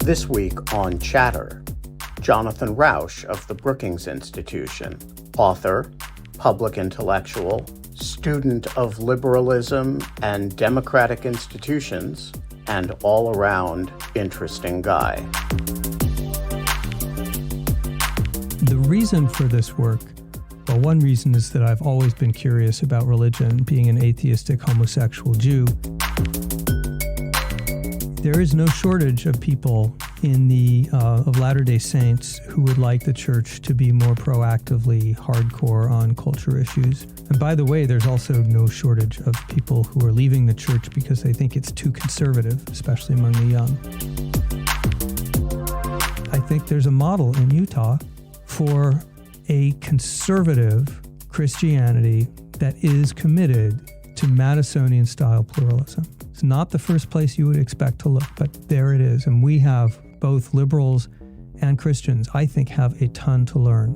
This week on Chatter, Jonathan Rauch of the Brookings Institution, author, public intellectual, student of liberalism and democratic institutions, and all-around interesting guy. The reason for this work, well, one reason is that I've always been curious about religion, being an atheistic homosexual Jew. There is no shortage of people in the of Latter-day Saints who would like the church to be more proactively hardcore on culture issues. And by the way, there's also no shortage of people who are leaving the church because they think it's too conservative, especially among the young. I think there's a model in Utah for a conservative Christianity that is committed to Madisonian-style pluralism. It's not the first place you would expect to look, but there it is. And we have, both liberals and Christians, I think, have a ton to learn.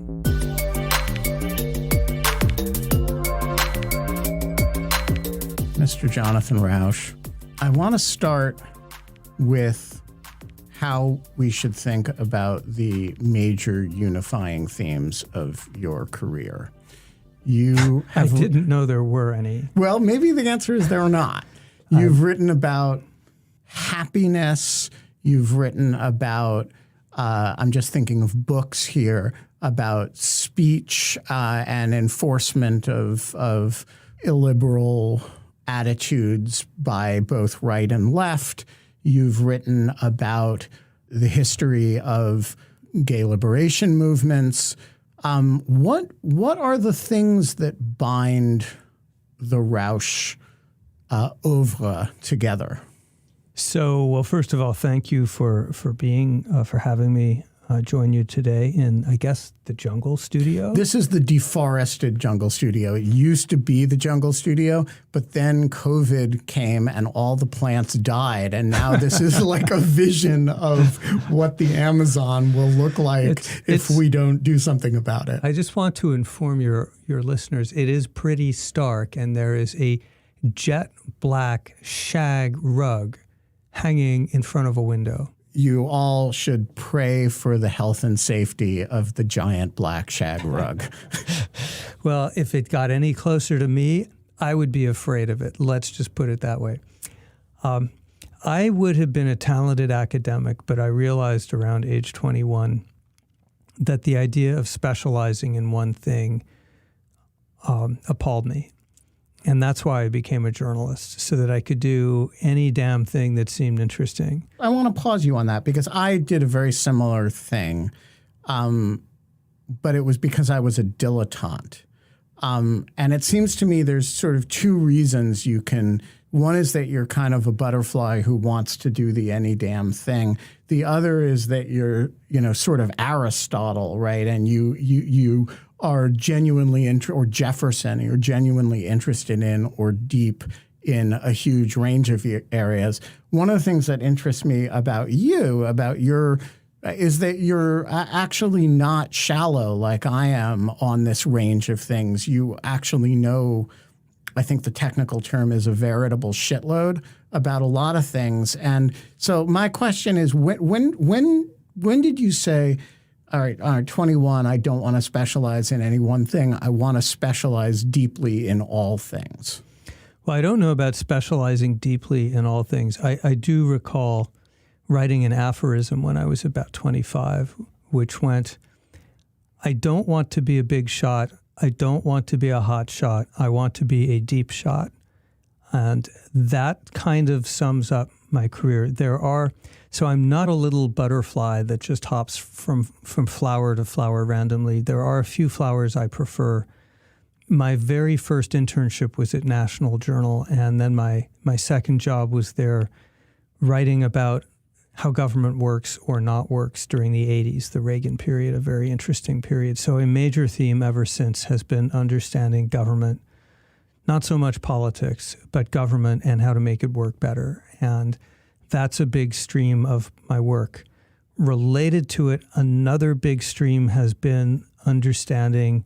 Mr. Jonathan Rauch, I want to start with how we should think about the major unifying themes of your career. You have, I didn't know there were any. Well, maybe the answer is there are not. You've written about happiness. You've written about, I'm just thinking of books here, about speech and enforcement of illiberal attitudes by both right and left. You've written about the history of gay liberation movements. What are the things that bind the Rauch oeuvre together? So, well, first of all, thank you for having me join you today in, I guess, the Jungle Studio. This is the deforested Jungle Studio. It used to be the Jungle Studio, but then COVID came and all the plants died, and now this is like a vision of what the Amazon will look like if we don't do something about it. I just want to inform your listeners, it is pretty stark, and there is a jet black shag rug hanging in front of a window. You all should pray for the health and safety of the giant black shag rug. Well, if it got any closer to me, I would be afraid of it. Let's just put it that way. I would have been a talented academic, but I realized around age 21 that the idea of specializing in one thing appalled me. And that's why I became a journalist, so that I could do any damn thing that seemed interesting. I want to pause you on that because I did a very similar thing, but it was because I was a dilettante. And it seems to me there's sort of two reasons you can. One is that you're kind of a butterfly who wants to do the any damn thing. The other is that you're, sort of Aristotle, right? And you are genuinely or Jefferson, you're genuinely interested in or deep in a huge range of areas. One of the things that interests me about you, is that you're actually not shallow like I am on this range of things. You actually know, I think the technical term is a veritable shitload about a lot of things. And so my question is, when did you say, all right, 21, I don't want to specialize in any one thing. I want to specialize deeply in all things? Well, I don't know about specializing deeply in all things. I do recall writing an aphorism when I was about 25, which went, I don't want to be a big shot. I don't want to be a hot shot. I want to be a deep shot. And that kind of sums up my career. So I'm not a little butterfly that just hops from flower to flower randomly. There are a few flowers I prefer. My very first internship was at National Journal, and then my second job was there writing about how government works or not works during the 80s, the Reagan period, a very interesting period. So a major theme ever since has been understanding government, not so much politics, but government and how to make it work better. And that's a big stream of my work. Related to it, another big stream has been understanding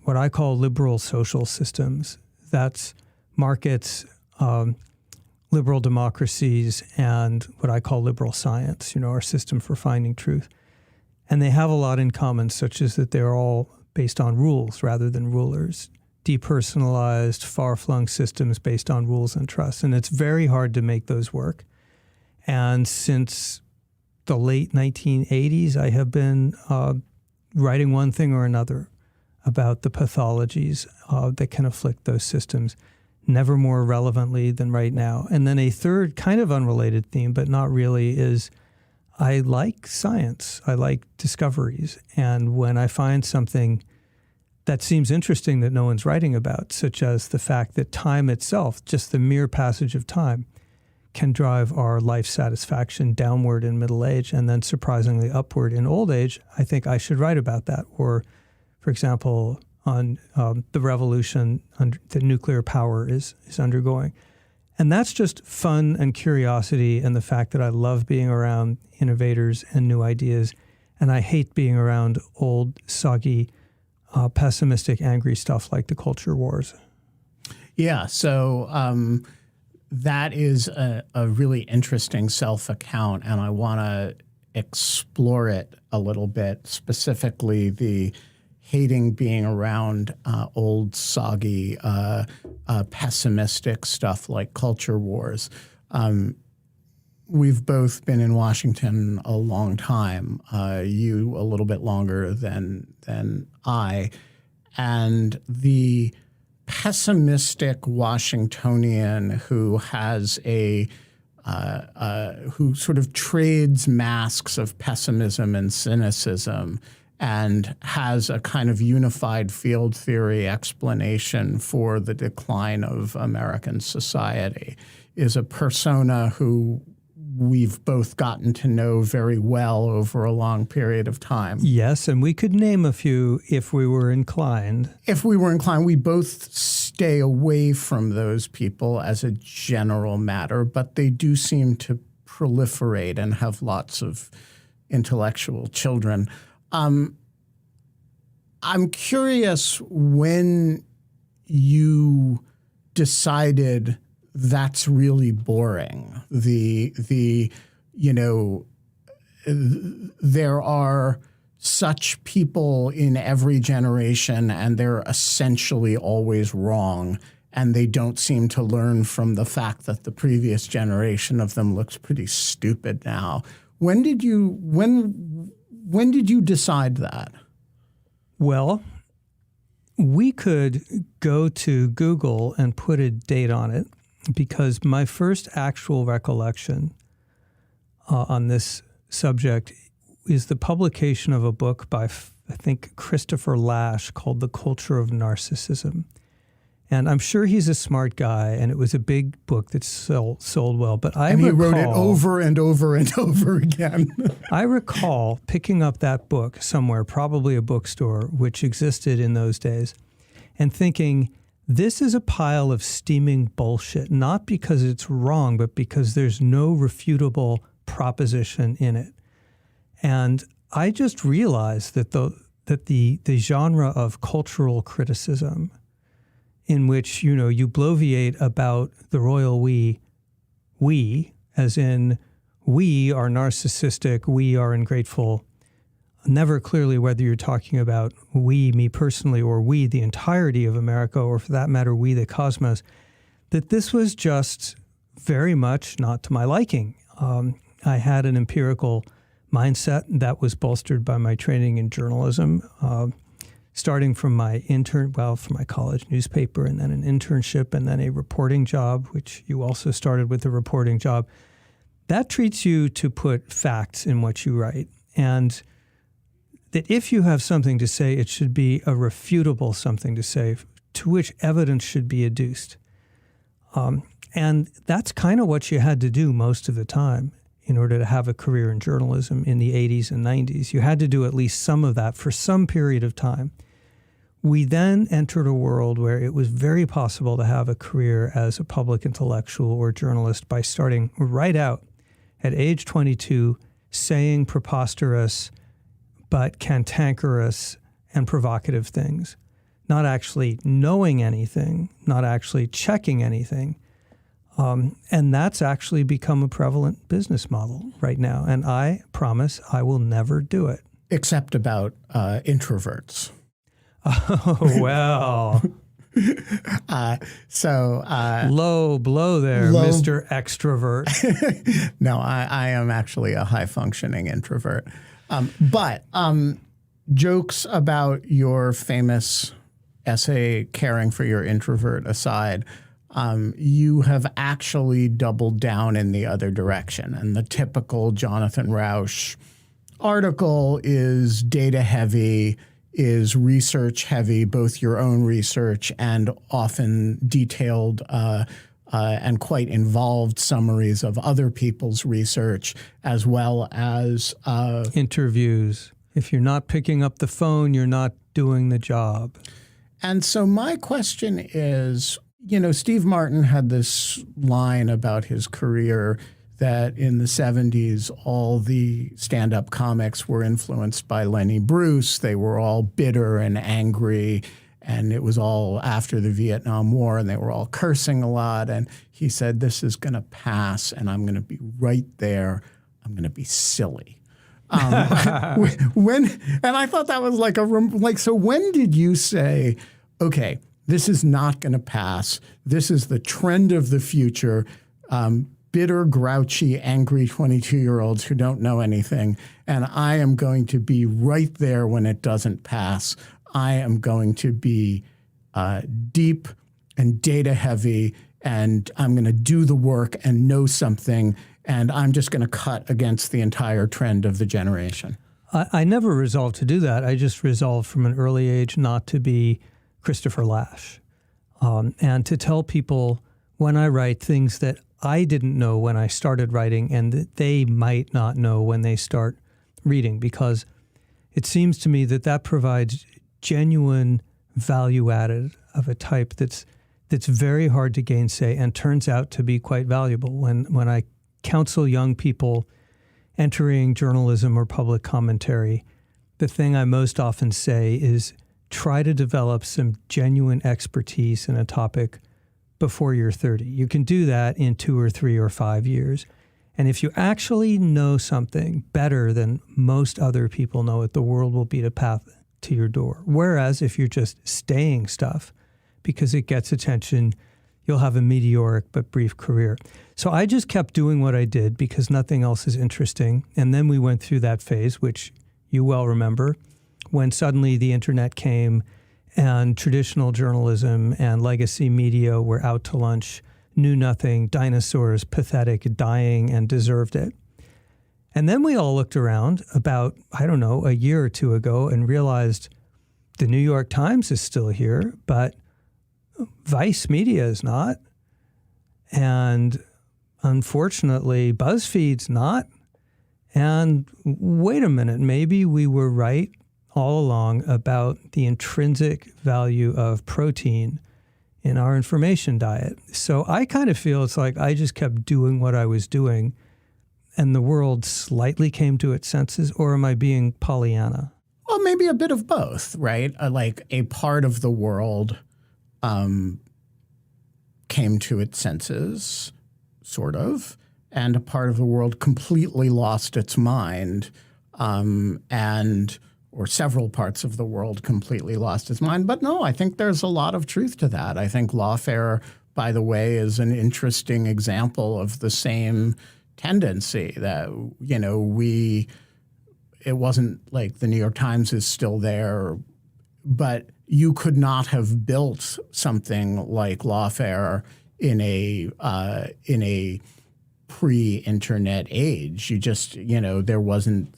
what I call liberal social systems. That's markets, liberal democracies and what I call liberal science, our system for finding truth. And they have a lot in common, such as that they're all based on rules rather than rulers, depersonalized, far-flung systems based on rules and trust. And it's very hard to make those work. And since the late 1980s, I have been writing one thing or another about the pathologies that can afflict those systems, never more relevantly than right now. And then a third kind of unrelated theme, but not really, is I like science. I like discoveries. And when I find something that seems interesting that no one's writing about, such as the fact that time itself, just the mere passage of time, can drive our life satisfaction downward in middle age and then surprisingly upward in old age, I think I should write about that. Or, for example, on the revolution that nuclear power is undergoing. And that's just fun and curiosity and the fact that I love being around innovators and new ideas, and I hate being around old, soggy, pessimistic, angry stuff like the culture wars. Yeah, so that is a really interesting self-account, and I want to explore it a little bit, specifically the hating being around old, soggy, pessimistic stuff like culture wars. We've both been in Washington a long time, you a little bit longer than I, and the pessimistic Washingtonian who has who sort of trades masks of pessimism and cynicism and has a kind of unified field theory explanation for the decline of American society is a persona who we've both gotten to know very well over a long period of time. Yes, and we could name a few if we were inclined. If we were inclined, we both stay away from those people as a general matter, but they do seem to proliferate and have lots of intellectual children. I'm curious when you decided that's really boring. There are such people in every generation and they're essentially always wrong, and they don't seem to learn from the fact that the previous generation of them looks pretty stupid now. When did you decide that? Well, we could go to Google and put a date on it, because my first actual recollection on this subject is the publication of a book by, I think, Christopher Lasch called The Culture of Narcissism. And I'm sure he's a smart guy, and it was a big book that sold well. But he wrote it over and over and over again. I recall picking up that book somewhere, probably a bookstore, which existed in those days, and thinking, this is a pile of steaming bullshit, not because it's wrong, but because there's no refutable proposition in it. And I just realized that the genre of cultural criticism, in which, you bloviate about the royal we, as in we are narcissistic, we are ungrateful, never clearly whether you're talking about we, me personally, or we, the entirety of America, or for that matter, we, the cosmos, that this was just very much not to my liking. I had an empirical mindset that was bolstered by my training in journalism, starting from my from my college newspaper, and then an internship, and then a reporting job, which you also started with a reporting job. That treats you to put facts in what you write. And that if you have something to say, it should be a refutable something to say, to which evidence should be adduced. And that's kind of what you had to do most of the time in order to have a career in journalism in the 80s and 90s. You had to do at least some of that for some period of time. We then entered a world where it was very possible to have a career as a public intellectual or journalist by starting right out at age 22, saying preposterous but cantankerous and provocative things, not actually knowing anything, not actually checking anything, And that's actually become a prevalent business model right now. And I promise I will never do it. Except about introverts. Oh, well. Low blow there, Mr. Extrovert. No, I am actually a high-functioning introvert. But jokes about your famous essay, Caring for Your Introvert aside, you have actually doubled down in the other direction. And the typical Jonathan Rauch article is data-heavy, is research-heavy, both your own research and often detailed and quite involved summaries of other people's research, as well as interviews. If you're not picking up the phone, you're not doing the job. And so my question is, Steve Martin had this line about his career that in the 70s, all the stand-up comics were influenced by Lenny Bruce. They were all bitter and angry, and it was all after the Vietnam War, and they were all cursing a lot. And he said, this is going to pass, and I'm going to be right there. I'm going to be silly. And I thought that was so when did you say, okay, this is not going to pass. This is the trend of the future. Bitter, grouchy, angry 22-year-olds who don't know anything, and I am going to be right there when it doesn't pass. I am going to be deep and data-heavy, and I'm going to do the work and know something, and I'm just going to cut against the entire trend of the generation. I never resolved to do that. I just resolved from an early age not to be Christopher Lasch, and to tell people when I write things that I didn't know when I started writing and that they might not know when they start reading, because it seems to me that provides genuine value added of a type that's very hard to gainsay and turns out to be quite valuable. When I counsel young people entering journalism or public commentary, the thing I most often say is try to develop some genuine expertise in a topic before you're 30. You can do that in 2 or 3 or 5 years. And if you actually know something better than most other people know it, the world will beat a path to your door. Whereas if you're just staying stuff because it gets attention, you'll have a meteoric but brief career. So I just kept doing what I did because nothing else is interesting. And then we went through that phase, which you well remember, when suddenly the internet came and traditional journalism and legacy media were out to lunch, knew nothing, dinosaurs, pathetic, dying, and deserved it. And then we all looked around about, a year or two ago and realized the New York Times is still here, but Vice Media is not. And unfortunately, BuzzFeed's not. And wait a minute, maybe we were right all along about the intrinsic value of protein in our information diet. So I kind of feel it's like I just kept doing what I was doing and the world slightly came to its senses, or am I being Pollyanna? Well, maybe a bit of both, right? Like a part of the world came to its senses, sort of, and a part of the world completely lost its mind, or several parts of the world completely lost its mind. But no, I think there's a lot of truth to that. I think Lawfare, by the way, is an interesting example of the same tendency that, it wasn't like the New York Times is still there, but you could not have built something like Lawfare in a pre-internet age. You just, there wasn't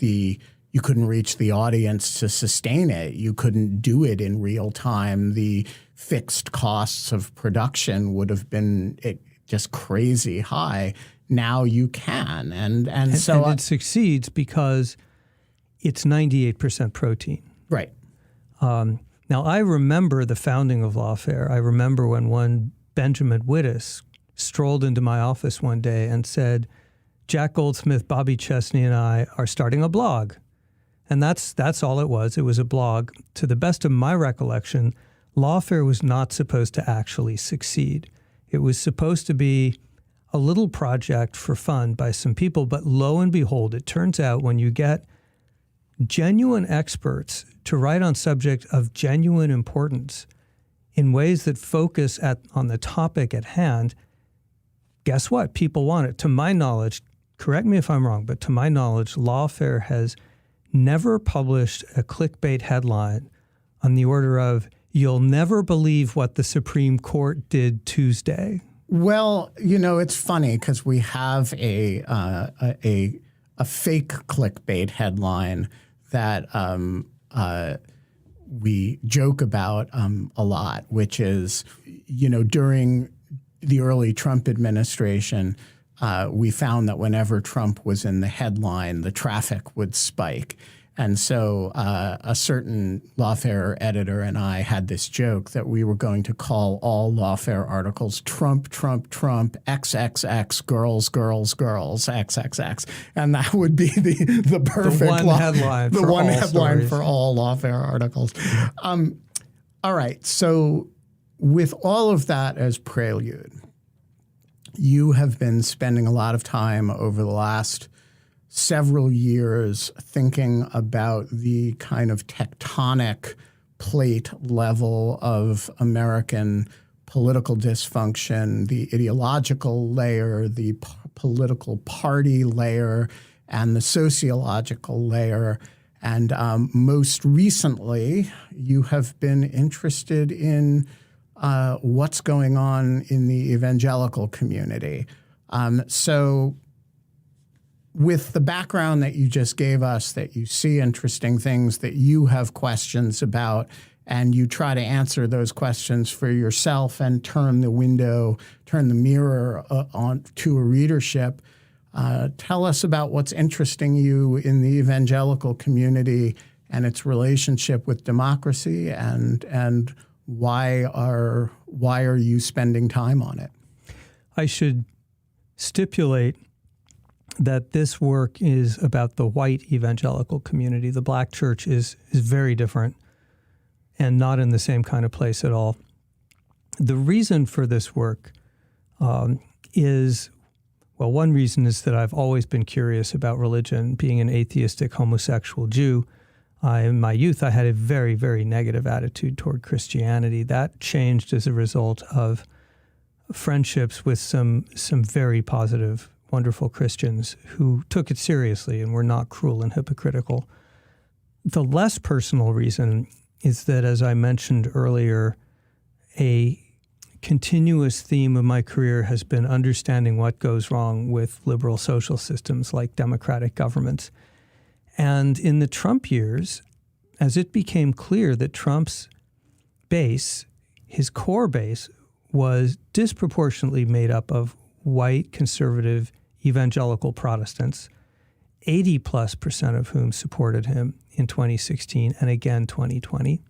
you couldn't reach the audience to sustain it. You couldn't do it in real time. The fixed costs of production would have been just crazy high. Now you can. And it succeeds because it's 98% protein. Right. Now, I remember the founding of Lawfare. I remember when one Benjamin Wittes strolled into my office one day and said, Jack Goldsmith, Bobby Chesney, and I are starting a blog. And that's all it was. It was a blog. To the best of my recollection, Lawfare was not supposed to actually succeed. It was supposed to be a little project for fun by some people, but lo and behold, it turns out when you get genuine experts to write on subject of genuine importance in ways that focus on the topic at hand, guess what? People want it. To my knowledge, correct me if I'm wrong, but to my knowledge, Lawfare has never published a clickbait headline on the order of, "You'll never believe what the Supreme Court did Tuesday." Well, it's funny because we have a fake clickbait headline that we joke about a lot, which is, during the early Trump administration, we found that whenever Trump was in the headline, the traffic would spike. And so a certain Lawfare editor and I had this joke that we were going to call all Lawfare articles Trump, Trump, Trump, XXX, girls, girls, girls, XXX. And that would be the perfect the one headline for all Lawfare articles. All right. So with all of that as prelude, you have been spending a lot of time over the last several years thinking about the kind of tectonic plate level of American political dysfunction, the ideological layer, the political party layer, and the sociological layer. And most recently, you have been interested in what's going on in the evangelical community. So with the background that you just gave us, that you see interesting things that you have questions about, and you try to answer those questions for yourself and turn the mirror on to a readership, tell us about what's interesting you in the evangelical community and its relationship with democracy, and why are you spending time on it? I should stipulate that this work is about the white evangelical community. The black church is very different and not in the same kind of place at all. The reason for this work is, well, one reason is that I've always been curious about religion. Being an atheistic homosexual Jew, in my youth, I had a very, very negative attitude toward Christianity. That changed as a result of friendships with some very positive, wonderful Christians who took it seriously and were not cruel and hypocritical. The less personal reason is that, as I mentioned earlier, a continuous theme of my career has been understanding what goes wrong with liberal social systems like democratic governments. And in the Trump years, as it became clear that Trump's base, his core base, was disproportionately made up of white, conservative, evangelical Protestants, 80+% of whom supported him in 2016 and again 2020,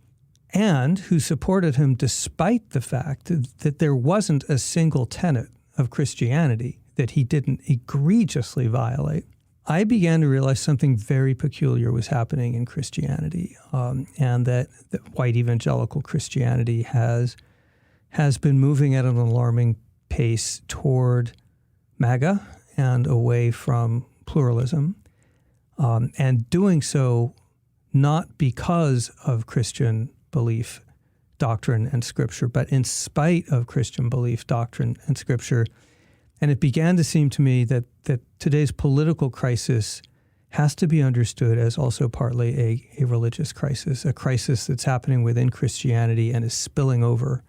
and who supported him despite the fact that there wasn't a single tenet of Christianity that he didn't egregiously violate. I began to realize something very peculiar was happening in Christianity, and that white evangelical Christianity has been moving at an alarming pace toward Maga and away from pluralism, and doing so not because of Christian belief, doctrine, and Scripture, but in spite of Christian belief, doctrine, and Scripture. And it began to seem to me that today's political crisis has to be understood as also partly a religious crisis, a crisis that's happening within Christianity and is spilling over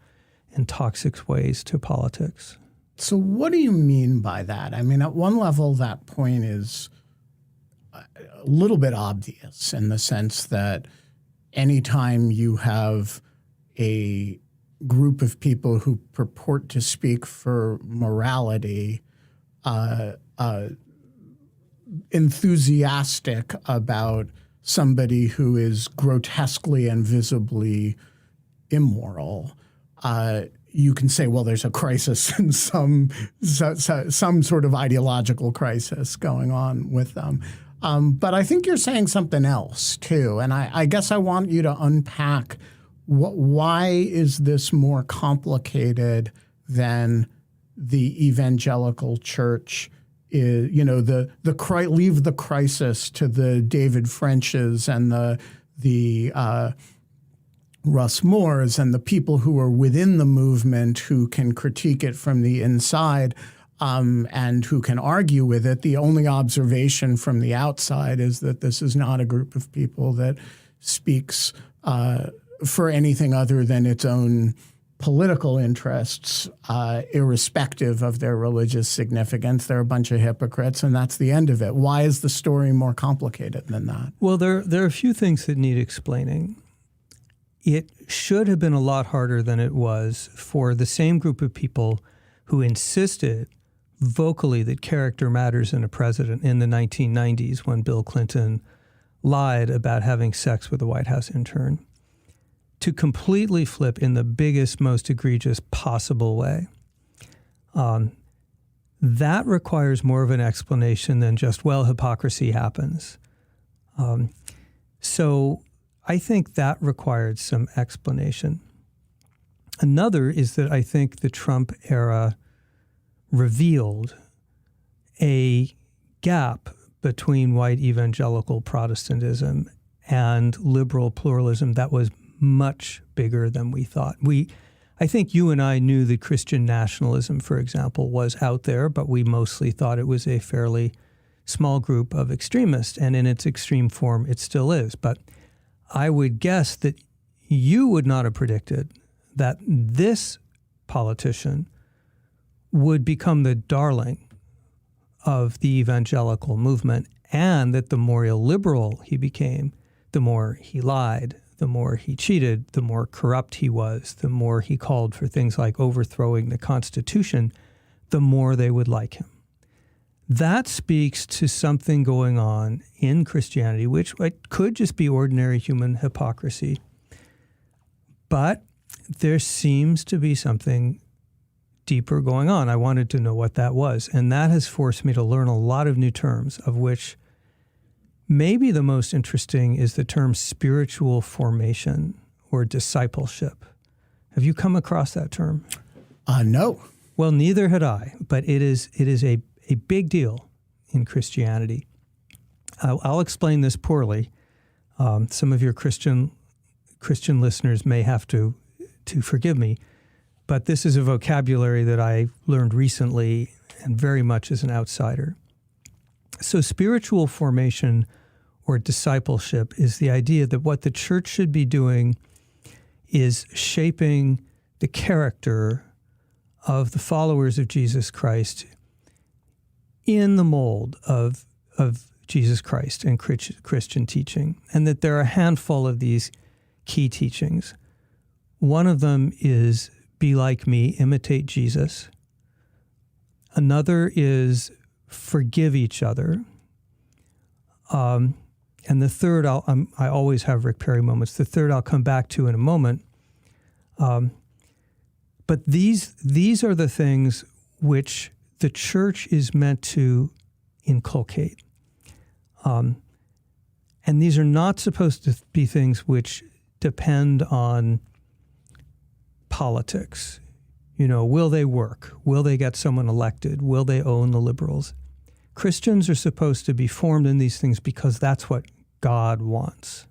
in toxic ways to politics. So what do you mean by that? I mean, at one level, that point is a little bit obvious in the sense that anytime you have a group of people who purport to speak for morality, enthusiastic about somebody who is grotesquely and visibly immoral, you can say, well, there's a crisis and some sort of ideological crisis going on with them. But I think you're saying something else, too. And I guess I want you to unpack why is this more complicated than the evangelical church is, leave the crisis to the David Frenches and the Russ Moores and the people who are within the movement who can critique it from the inside and who can argue with it. The only observation from the outside is that this is not a group of people that speaks for anything other than its own political interests, irrespective of their religious significance. They're a bunch of hypocrites, and that's the end of it. Why is the story more complicated than that? Well, there are a few things that need explaining. It should have been a lot harder than it was for the same group of people who insisted vocally that character matters in a president in the 1990s when Bill Clinton lied about having sex with a White House intern, to completely flip in the biggest, most egregious possible way. That requires more of an explanation than just, well, hypocrisy happens. So I think that required some explanation. Another is that I think the Trump era revealed a gap between white evangelical Protestantism and liberal pluralism that was much bigger than we thought. I think you and I knew that Christian nationalism, for example, was out there, but we mostly thought it was a fairly small group of extremists, and in its extreme form, it still is. But I would guess that you would not have predicted that this politician would become the darling of the evangelical movement, and that the more illiberal he became, the more he lied, the more he cheated, the more corrupt he was, the more he called for things like overthrowing the Constitution, the more they would like him. That speaks to something going on in Christianity, which could just be ordinary human hypocrisy. But there seems to be something deeper going on. I wanted to know what that was. And that has forced me to learn a lot of new terms, of which maybe the most interesting is the term spiritual formation or discipleship. Have you come across that term? No. Well, neither had I, but it is a big deal in Christianity. I'll explain this poorly. Some of your Christian listeners may have to forgive me, but this is a vocabulary that I learned recently and very much as an outsider. So spiritual formation or discipleship is the idea that what the church should be doing is shaping the character of the followers of Jesus Christ in the mold of Jesus Christ and Christian teaching, and that there are a handful of these key teachings. One of them is be like me, imitate Jesus. Another is forgive each other. And the third, I always have Rick Perry moments. The third I'll come back to in a moment. But these are the things which the church is meant to inculcate. And these are not supposed to be things which depend on politics. Will they work? Will they get someone elected? Will they own the liberals? Christians are supposed to be formed in these things because that's what God wants.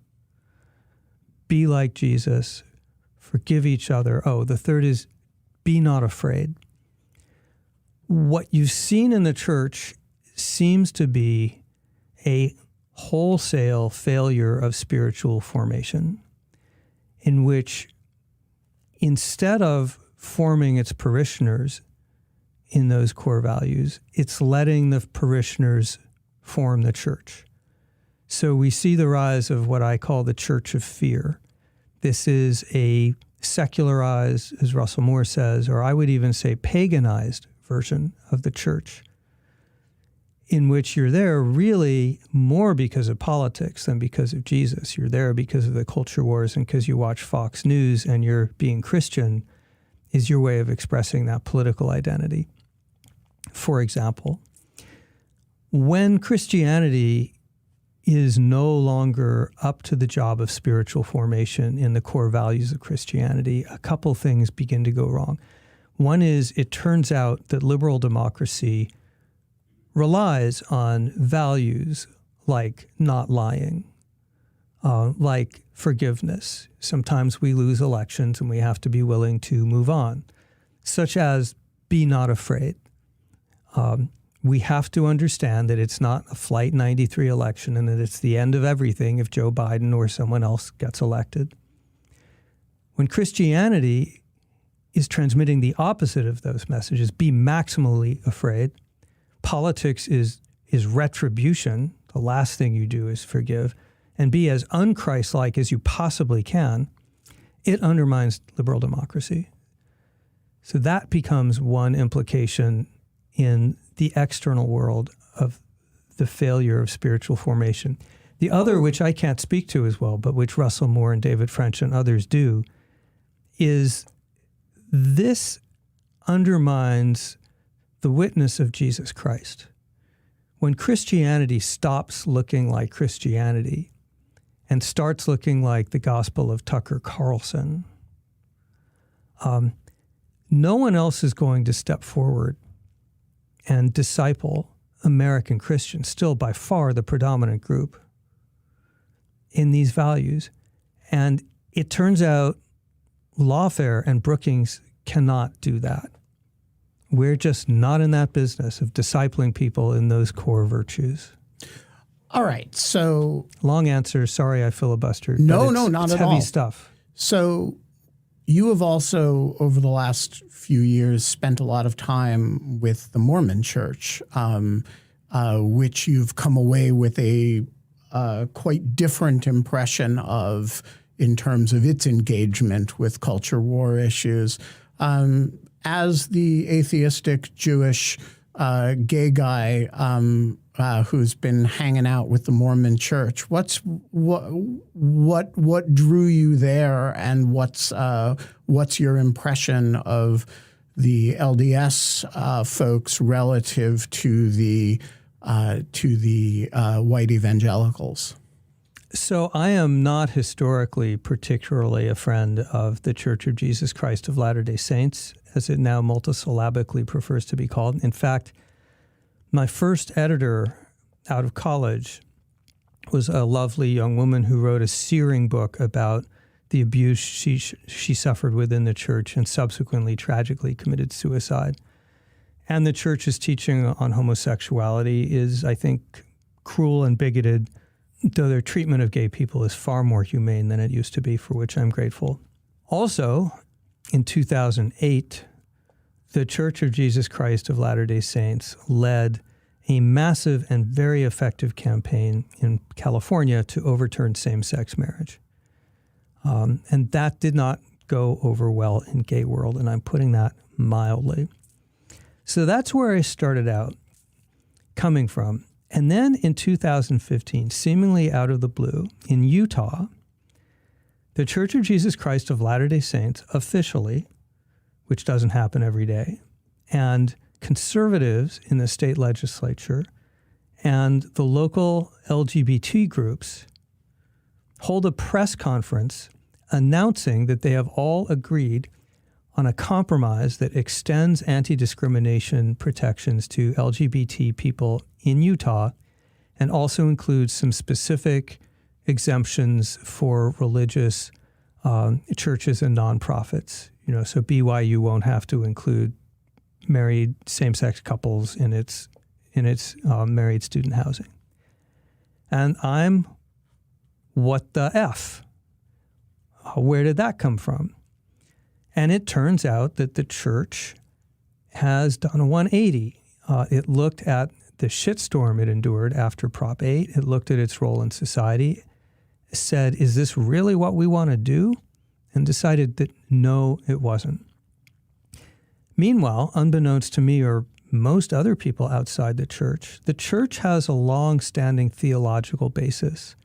Be like Jesus, forgive each other. Oh, the third is be not afraid. What you've seen in the church seems to be a wholesale failure of spiritual formation, in which instead of forming its parishioners in those core values, it's letting the parishioners form the church. So we see the rise of what I call the church of fear. This is a secularized, as Russell Moore says, or I would even say paganized version of the church, in which you're there really more because of politics than because of Jesus. You're there because of the culture wars and because you watch Fox News, and your being Christian is your way of expressing that political identity. For example, when Christianity is no longer up to the job of spiritual formation in the core values of Christianity, a couple things begin to go wrong. One is, it turns out that liberal democracy relies on values like not lying, like forgiveness. Sometimes we lose elections and we have to be willing to move on, such as be not afraid. We have to understand that it's not a Flight 93 election and that it's the end of everything if Joe Biden or someone else gets elected. When Christianity is transmitting the opposite of those messages, be maximally afraid. Politics is retribution. The last thing you do is forgive. And be as un-Christ-like as you possibly can. It undermines liberal democracy. So that becomes one implication in the external world of the failure of spiritual formation. The other, which I can't speak to as well, but which Russell Moore and David French and others do, is this undermines the witness of Jesus Christ. When Christianity stops looking like Christianity and starts looking like the gospel of Tucker Carlson, no one else is going to step forward and disciple American Christians, still by far the predominant group, in these values. And it turns out Lawfare and Brookings cannot do that. We're just not in that business of discipling people in those core virtues. All right. So long answer. Sorry, I filibustered. No, not at all. Heavy stuff. So you have also, over the last few years, spent a lot of time with the Mormon Church, which you've come away with a quite different impression of in terms of its engagement with culture war issues. As the atheistic Jewish gay guy who's been hanging out with the Mormon Church, what drew you there, and what's your impression of the LDS folks relative to the white evangelicals? So I am not historically particularly a friend of the Church of Jesus Christ of Latter-day Saints, as it now multisyllabically prefers to be called. In fact, my first editor out of college was a lovely young woman who wrote a searing book about the abuse she suffered within the church and subsequently tragically committed suicide. And the church's teaching on homosexuality is, I think, cruel and bigoted, though their treatment of gay people is far more humane than it used to be, for which I'm grateful. Also, in 2008, the Church of Jesus Christ of Latter-day Saints led a massive and very effective campaign in California to overturn same-sex marriage. And that did not go over well in gay world, and I'm putting that mildly. So that's where I started out coming from. And then in 2015, seemingly out of the blue, in Utah, the Church of Jesus Christ of Latter-day Saints officially, which doesn't happen every day, and conservatives in the state legislature and the local LGBT groups hold a press conference announcing that they have all agreed on a compromise that extends anti-discrimination protections to LGBT people in Utah and also includes some specific exemptions for religious churches and nonprofits. You know, so BYU won't have to include married same-sex couples in its married student housing. And I'm, what the F? Where did that come from? And it turns out that the church has done a 180. It looked at the shitstorm it endured after Prop 8. It looked at its role in society, said, is this really what we want to do? And decided that no, it wasn't. Meanwhile, unbeknownst to me or most other people outside the church has a long-standing theological basis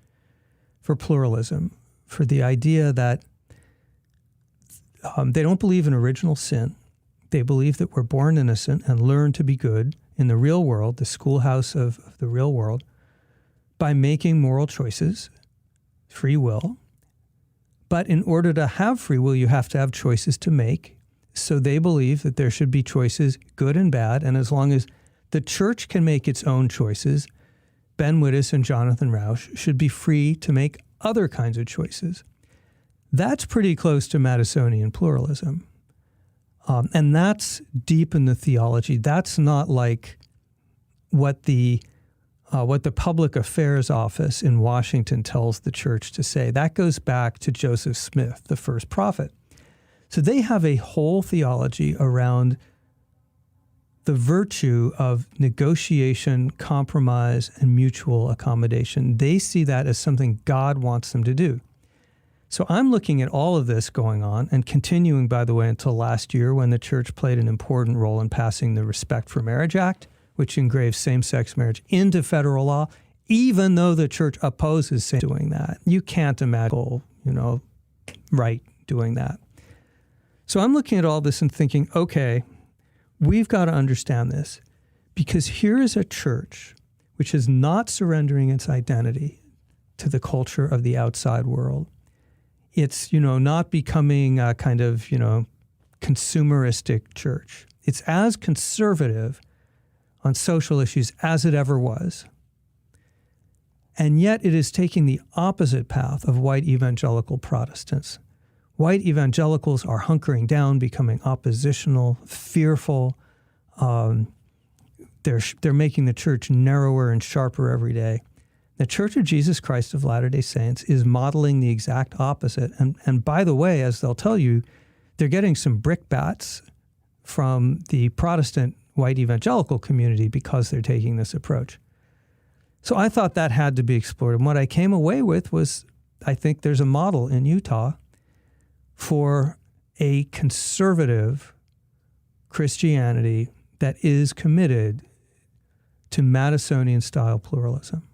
for pluralism, for the idea that they don't believe in original sin. They believe that we're born innocent and learn to be good in the real world, the schoolhouse of the real world, by making moral choices, free will. But in order to have free will, you have to have choices to make. So they believe that there should be choices, good and bad, and as long as the church can make its own choices, Ben Wittes and Jonathan Rauch should be free to make other kinds of choices. That's pretty close to Madisonian pluralism. And that's deep in the theology. That's not like what the Public Affairs Office in Washington tells the church to say. That goes back to Joseph Smith, the first prophet. So they have a whole theology around the virtue of negotiation, compromise, and mutual accommodation. They see that as something God wants them to do. So I'm looking at all of this going on and continuing, by the way, until last year when the church played an important role in passing the Respect for Marriage Act, which engraves same-sex marriage into federal law, even though the church opposes doing that. You can't imagine, right doing that. So I'm looking at all this and thinking, okay, we've got to understand this because here is a church which is not surrendering its identity to the culture of the outside world. It's, not becoming a kind of, consumeristic church. It's as conservative on social issues as it ever was. And yet it is taking the opposite path of white evangelical Protestants. White evangelicals are hunkering down, becoming oppositional, fearful. They're making the church narrower and sharper every day. The Church of Jesus Christ of Latter-day Saints is modeling the exact opposite. And by the way, as they'll tell you, they're getting some brickbats from the Protestant white evangelical community because they're taking this approach. So I thought that had to be explored. And what I came away with was, I think there's a model in Utah for a conservative Christianity that is committed to Madisonian-style pluralism.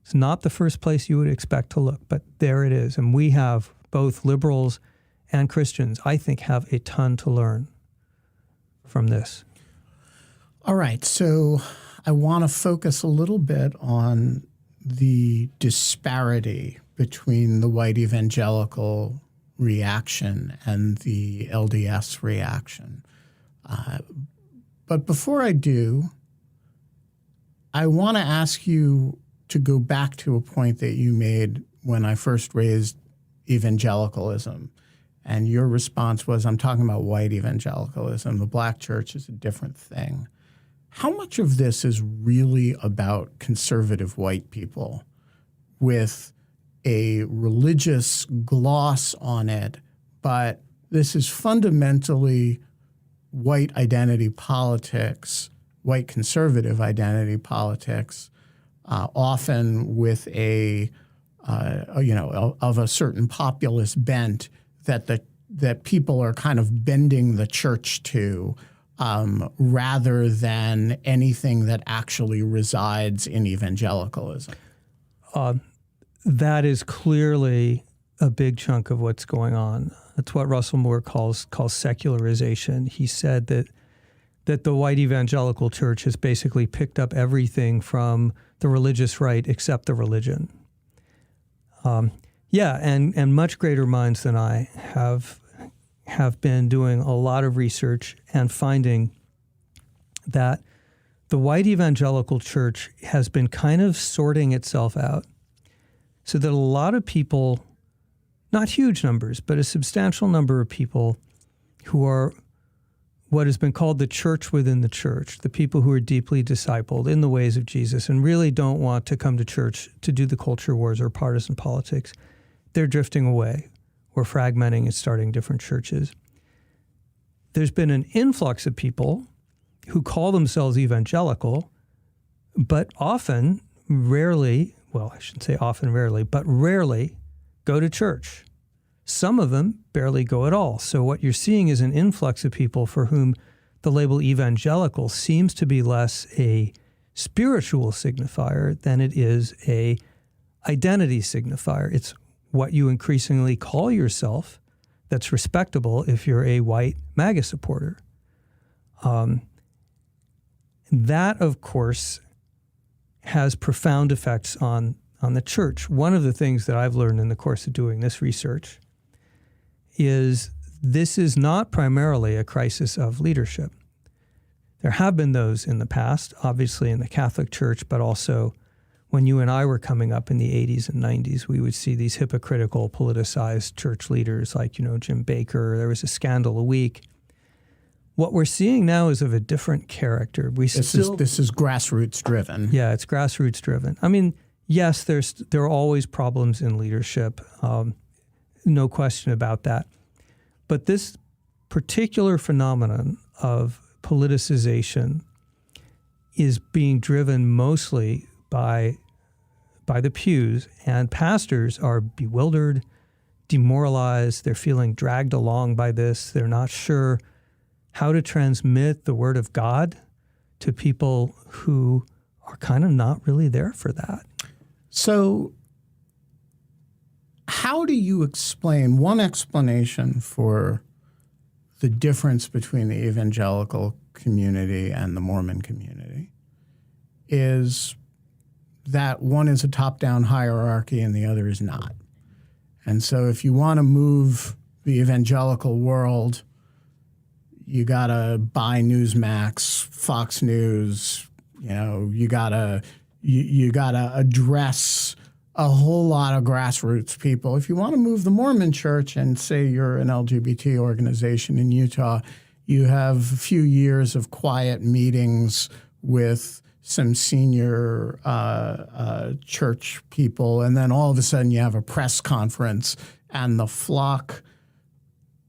It's not the first place you would expect to look, but there it is. And we have, both liberals and Christians, I think, have a ton to learn from this. All right, so I want to focus a little bit on the disparity between the white evangelical reaction and the LDS reaction. But before I do, I want to ask you to go back to a point that you made when I first raised evangelicalism. And your response was, I'm talking about white evangelicalism. The black church is a different thing. How much of this is really about conservative white people with a religious gloss on it, but this is fundamentally white identity politics, white conservative identity politics, often with of a certain populist bent that people are kind of bending the church to, rather than anything that actually resides in evangelicalism? That is clearly a big chunk of what's going on. That's what Russell Moore calls secularization. He said that the white evangelical church has basically picked up everything from the religious right except the religion. And much greater minds than I have been doing a lot of research and finding that the white evangelical church has been kind of sorting itself out so that a lot of people, not huge numbers, but a substantial number of people who are what has been called the church within the church, the people who are deeply discipled in the ways of Jesus and really don't want to come to church to do the culture wars or partisan politics, they're drifting away or fragmenting and starting different churches. There's been an influx of people who call themselves evangelical, but rarely go to church. Some of them barely go at all. So what you're seeing is an influx of people for whom the label evangelical seems to be less a spiritual signifier than it is a identity signifier. It's what you increasingly call yourself that's respectable if you're a white Maga supporter. That, of course, has profound effects on the church. One of the things that I've learned in the course of doing this research is this is not primarily a crisis of leadership. There have been those in the past, obviously in the Catholic Church, but also when you and I were coming up in the 80s and 90s, we would see these hypocritical, politicized church leaders like, Jim Baker. There was a scandal a week. What we're seeing now is of a different character. This is grassroots driven. Yeah, it's grassroots driven. I mean, yes, there are always problems in leadership, no question about that. But this particular phenomenon of politicization is being driven mostly by the pews, and pastors are bewildered, demoralized. They're feeling dragged along by this. They're not sure how to transmit the word of God to people who are kind of not really there for that. So how do you explain, one explanation for the difference between the evangelical community and the Mormon community is that one is a top-down hierarchy and the other is not. And so if you want to move the evangelical world, you got to buy Newsmax, Fox News, you got to address a whole lot of grassroots people. If you want to move the Mormon church and say you're an LGBT organization in Utah, you have a few years of quiet meetings with some senior church people, and then all of a sudden you have a press conference and the flock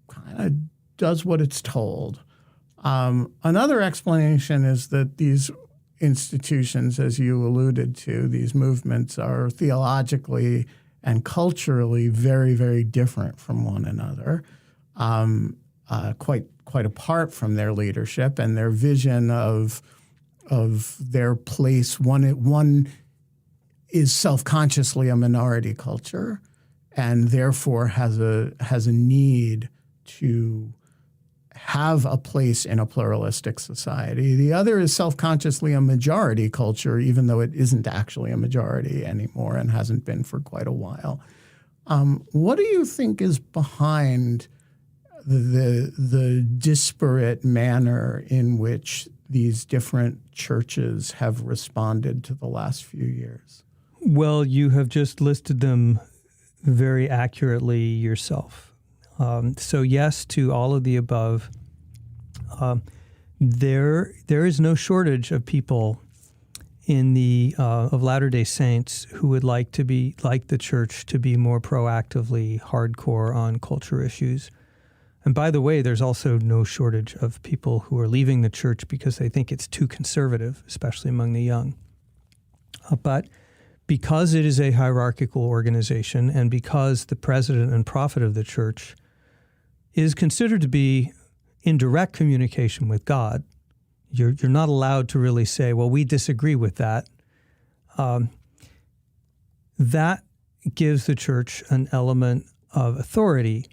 kind of does what it's told. Another explanation is that these institutions, as you alluded to, these movements are theologically and culturally very, very different from one another, quite apart from their leadership and their vision of their place. One is self-consciously a minority culture and therefore has a need to have a place in a pluralistic society. The other is self-consciously a majority culture, even though it isn't actually a majority anymore and hasn't been for quite a while. What do you think is behind the disparate manner in which these different churches have responded to the last few years? Well, you have just listed them very accurately yourself. So yes, to all of the above. There is no shortage of people in the of Latter-day Saints who would like the church to be more proactively hardcore on culture issues. And by the way, there's also no shortage of people who are leaving the church because they think it's too conservative, especially among the young. But because it is a hierarchical organization and because the president and prophet of the church is considered to be in direct communication with God, you're not allowed to really say, well, we disagree with that. That gives the church an element of authority,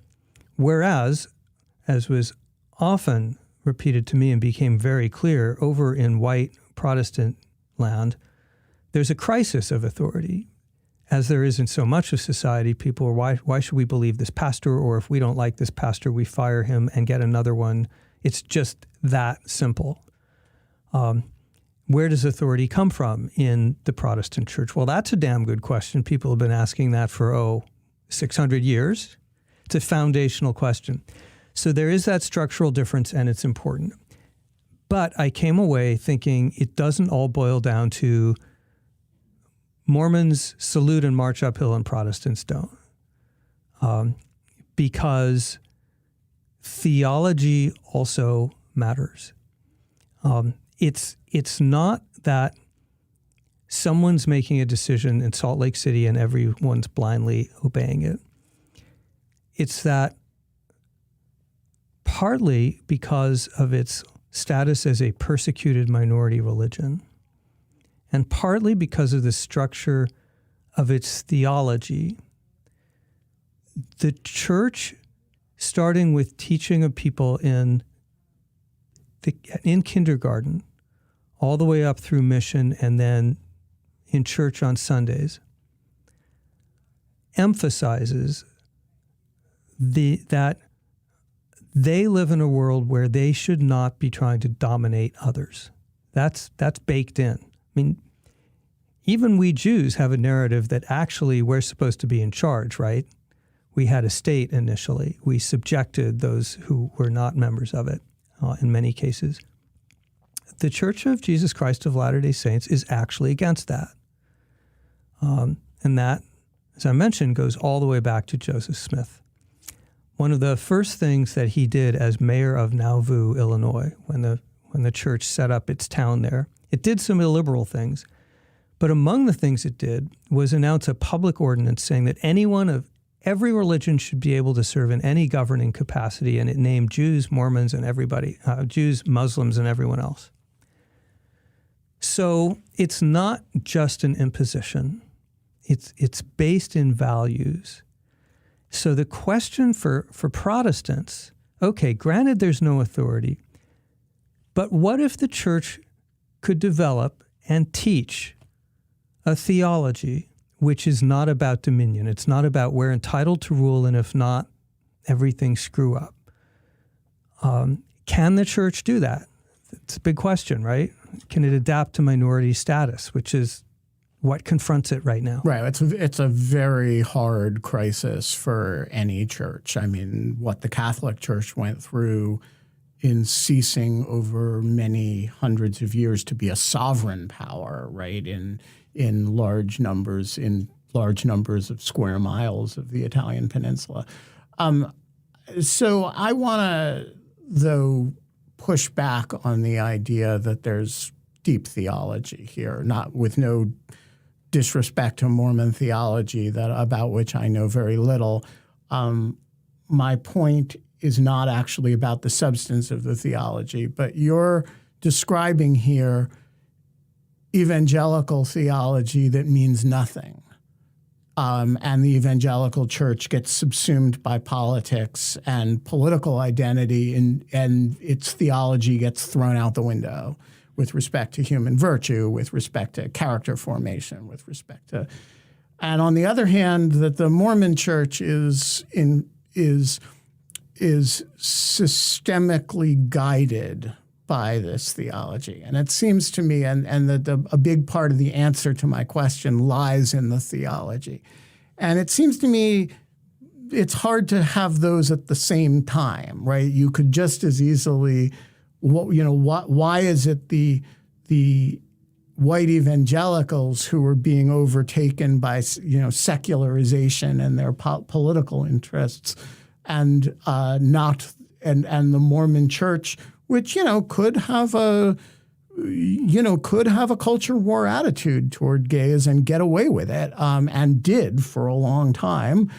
whereas, as was often repeated to me and became very clear over in white Protestant land, there's a crisis of authority. As there is in so much of society, people are, why should we believe this pastor? Or if we don't like this pastor, we fire him and get another one. It's just that simple. Where does authority come from in the Protestant church? Well, that's a damn good question. People have been asking that for, 600 years. It's a foundational question. So there is that structural difference, and it's important. But I came away thinking it doesn't all boil down to Mormons salute and march uphill and Protestants don't. Because theology also matters. It's not that someone's making a decision in Salt Lake City and everyone's blindly obeying it. It's that partly because of its status as a persecuted minority religion, and partly because of the structure of its theology, the church, starting with teaching of people in kindergarten, all the way up through mission, and then in church on Sundays, emphasizes that they live in a world where they should not be trying to dominate others. That's baked in. I mean, even we Jews have a narrative that actually we're supposed to be in charge, right? We had a state initially. We subjected those who were not members of it in many cases. The Church of Jesus Christ of Latter-day Saints is actually against that. And that, as I mentioned, goes all the way back to Joseph Smith. One of the first things that he did as mayor of Nauvoo, Illinois, when the church set up its town there, it did some illiberal things. But among the things it did was announce a public ordinance saying that anyone of every religion should be able to serve in any governing capacity, and it named Jews, Mormons, and everybody, Jews, Muslims, and everyone else. So it's not just an imposition. It's based in values. So the question for Protestants, okay, granted there's no authority, but what if the church could develop and teach a theology which is not about dominion? It's not about we're entitled to rule, and if not, everything screw up. Can the church do that? It's a big question, right? Can it adapt to minority status, which is what confronts it right now? Right. It's a very hard crisis for any church. I mean, what the Catholic Church went through in ceasing over many hundreds of years to be a sovereign power, right, in large numbers of square miles of the Italian peninsula. So I want to, though, push back on the idea that there's deep theology here, not with no disrespect to Mormon theology about which I know very little. My point is not actually about the substance of the theology, but you're describing here evangelical theology that means nothing. And the evangelical church gets subsumed by politics and political identity, and its theology gets thrown out the window with respect to human virtue, with respect to character formation, with respect to... And on the other hand, that the Mormon church is systemically guided by this theology. And it seems to me, and that a big part of the answer to my question lies in the theology. And it seems to me it's hard to have those at the same time, right? You could just as easily, why is it the white evangelicals who are being overtaken by, secularization and their political interests, and the Mormon church, which could have a culture war attitude toward gays and get away with it, and did for a long time,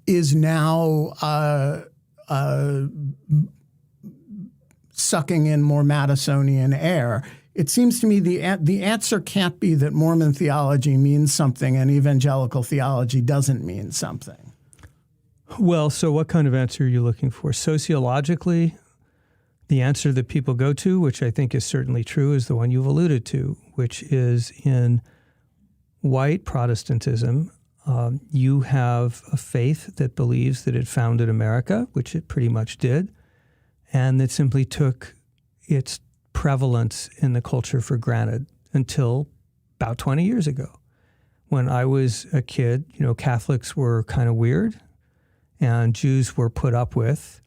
is now sucking in more Madisonian air. It seems to me the answer can't be that Mormon theology means something and evangelical theology doesn't mean something. Well, so what kind of answer are you looking for? Sociologically, the answer that people go to, which I think is certainly true, is the one you've alluded to, which is in white Protestantism, you have a faith that believes that it founded America, which it pretty much did, and that simply took its prevalence in the culture for granted until about 20 years ago. When I was a kid, Catholics were kind of weird, and Jews were put up with,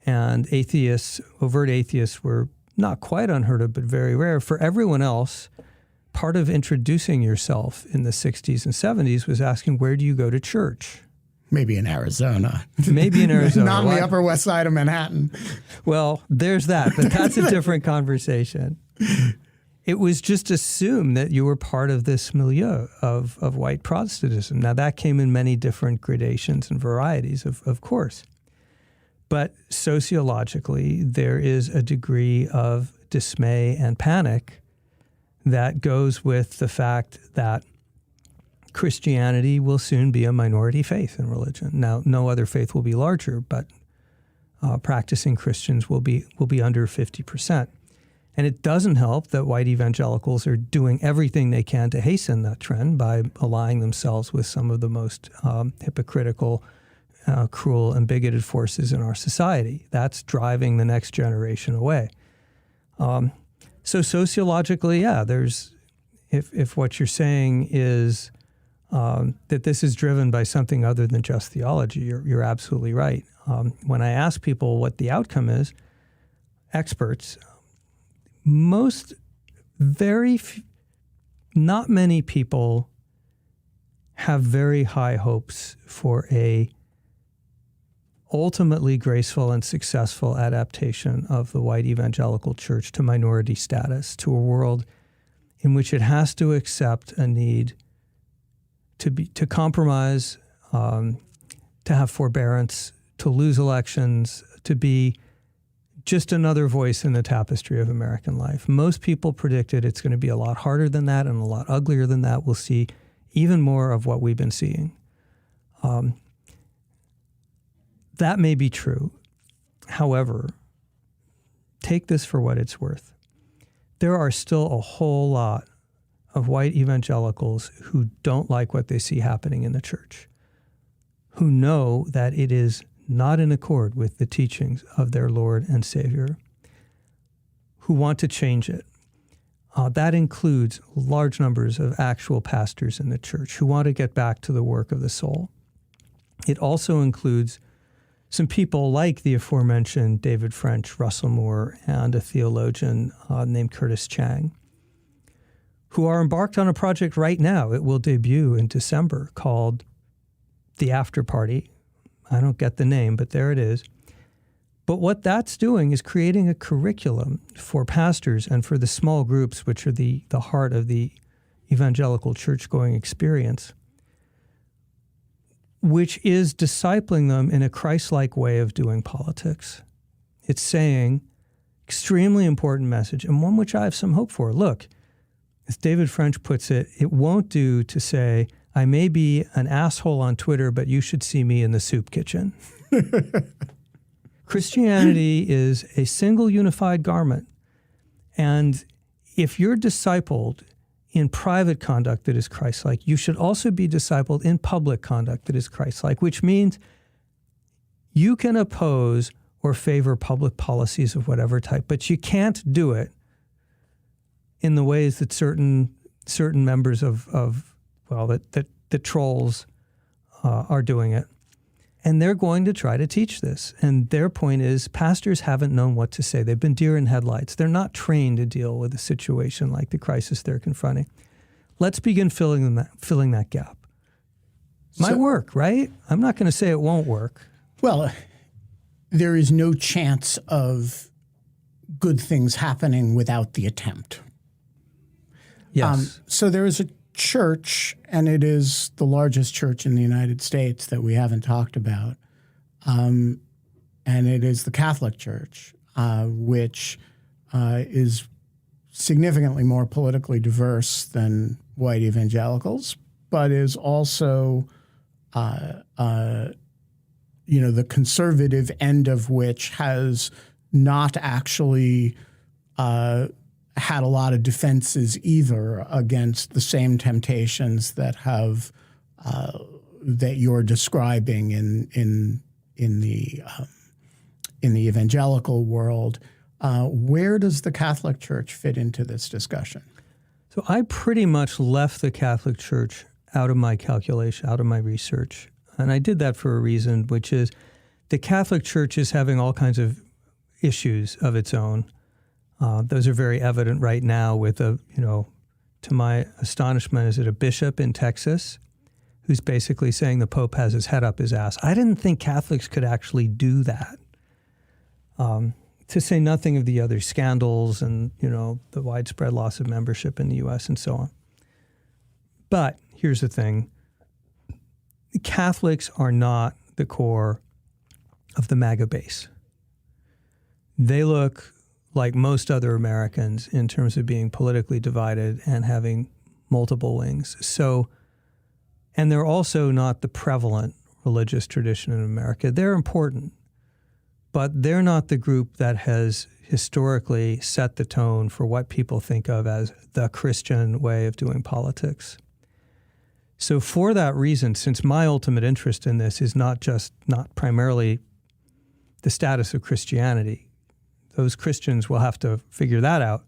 and atheists, overt atheists, were not quite unheard of, but very rare. For everyone else, part of introducing yourself in the 60s and 70s was asking, where do you go to church? Maybe in Arizona. Maybe in Arizona. Not on the Upper West Side of Manhattan. Well, there's that, but that's a different conversation. It was just assumed that you were part of this milieu of white Protestantism. Now, that came in many different gradations and varieties, of course. But sociologically, there is a degree of dismay and panic that goes with the fact that Christianity will soon be a minority faith in religion. Now, no other faith will be larger, but practicing Christians will be under 50%. And it doesn't help that white evangelicals are doing everything they can to hasten that trend by allying themselves with some of the most hypocritical cruel and bigoted forces in our society. That's driving the next generation away. So sociologically, yeah, if what you're saying is that this is driven by something other than just theology, you're absolutely right. When I ask people what the outcome is, experts, not many people have very high hopes for a ultimately graceful and successful adaptation of the white evangelical church to minority status, to a world in which it has to accept a need to compromise, to have forbearance, to lose elections, to be just another voice in the tapestry of American life. Most people predicted it's going to be a lot harder than that and a lot uglier than that. We'll see even more of what we've been seeing. That may be true. However, take this for what it's worth. There are still a whole lot of white evangelicals who don't like what they see happening in the church, who know that it is not in accord with the teachings of their Lord and Savior, who want to change it. That includes large numbers of actual pastors in the church who want to get back to the work of the soul. It also includes some people like the aforementioned David French, Russell Moore, and a theologian named Curtis Chang, who are embarked on a project right now. It will debut in December, called The After Party. I don't get the name, but there it is. But what that's doing is creating a curriculum for pastors and for the small groups, which are the heart of the evangelical church-going experience, which is discipling them in a Christ-like way of doing politics. It's saying, extremely important message, and one which I have some hope for. Look, as David French puts it, it won't do to say, I may be an asshole on Twitter, but you should see me in the soup kitchen. Christianity is a single unified garment. And if you're discipled in private conduct that is Christ-like, you should also be discipled in public conduct that is Christ-like, which means you can oppose or favor public policies of whatever type, but you can't do it in the ways that certain members that trolls are doing it. And they're going to try to teach this. And their point is pastors haven't known what to say. They've been deer in headlights. They're not trained to deal with a situation like the crisis they're confronting. Let's begin filling that gap. Might work, right? I'm not going to say it won't work. Well, there is no chance of good things happening without the attempt. Yes. So there is a church, and it is the largest church in the United States that we haven't talked about, and it is the Catholic Church, which is significantly more politically diverse than white evangelicals, but is also, the conservative end of which has not actually had a lot of defenses either against the same temptations that have that you're describing in the evangelical world. Where does the Catholic Church fit into this discussion? So I pretty much left the Catholic Church out of my calculation, out of my research. And I did that for a reason, which is the Catholic Church is having all kinds of issues of its own. Those are very evident right now with to my astonishment, is it a bishop in Texas who's basically saying the Pope has his head up his ass. I didn't think Catholics could actually do that. To say nothing of the other scandals and, the widespread loss of membership in the U.S. and so on. But here's the thing. Catholics are not the core of the Maga base. They look like most other Americans in terms of being politically divided and having multiple wings. So, and they're also not the prevalent religious tradition in America. They're important, but they're not the group that has historically set the tone for what people think of as the Christian way of doing politics. So for that reason, since my ultimate interest in this is not primarily the status of Christianity, those Christians will have to figure that out.